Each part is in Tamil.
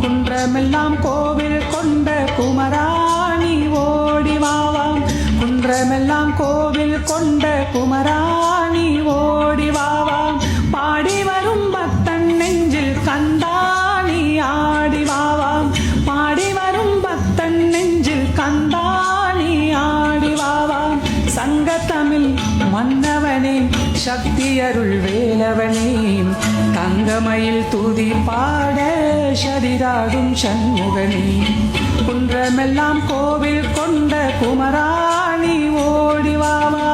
குன்றமெல்லாம் கோவில் கொண்ட குமராணி ஓடிவாவாம். குன்றமெல்லாம் கோவில் கொண்ட குமராணி ஓடிவாவாம். பாடி வரும் பக்தன் நெஞ்சில் கந்தாணி ஆடிவாவாம். பாடி வரும் பக்தன் நெஞ்சில் கந்தாணி ஆடிவாவாம். சங்கத்தமிழ் மன்னவனே சக்தி அருள் வேலவனே தங்கமயில் துதி பாட ஷதிராடும் சண்முகனே. குன்றமெல்லாம் கோவில் கொண்ட குமராணி ஓடிவாவா.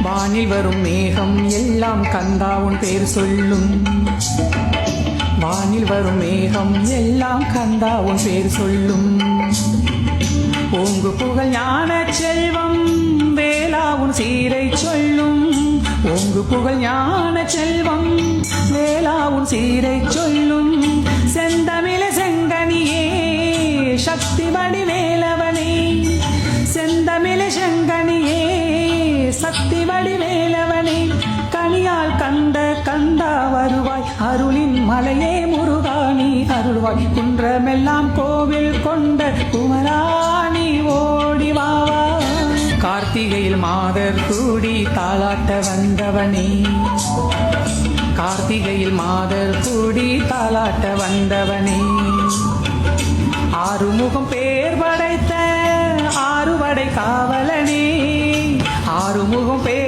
வானில் வரும் மேகம் எல்லாம் கந்தா உன் பேர் சொல்லும். வானில் வரும் மேகம் எல்லாம் கந்தா உன் பேர் சொல்லும். ஓங்கு புகழ் ஞான செல்வம் வேலா உன் சீரை சொல்லும். ஓங்கு புகழ் ஞான செல்வம் வேலா உன் சீரை சொல்லும். செந்தமிழ செங்கனியே சக்தி வடிவேலவனே. செந்தமிழ செங்கனியே சக்தி வடிவேலவனே. கனியால் கண்ட கந்தா வருவாய் அருளின் மலையே முருகாணி அருள்வாய். குன்றமெல்லாம் கோவில் கொண்ட குமராணி ஓடிவாவா. கார்த்திகையில் மாதர் கூடி தாளாட்ட வந்தவனே. கார்த்திகையில் மாதர் கூடி தாளாட்ட வந்தவனே. ஆறுமுகம் பேர் படைத்த ஆறுபடை காவலனே. ஆறுமுகம் பேர்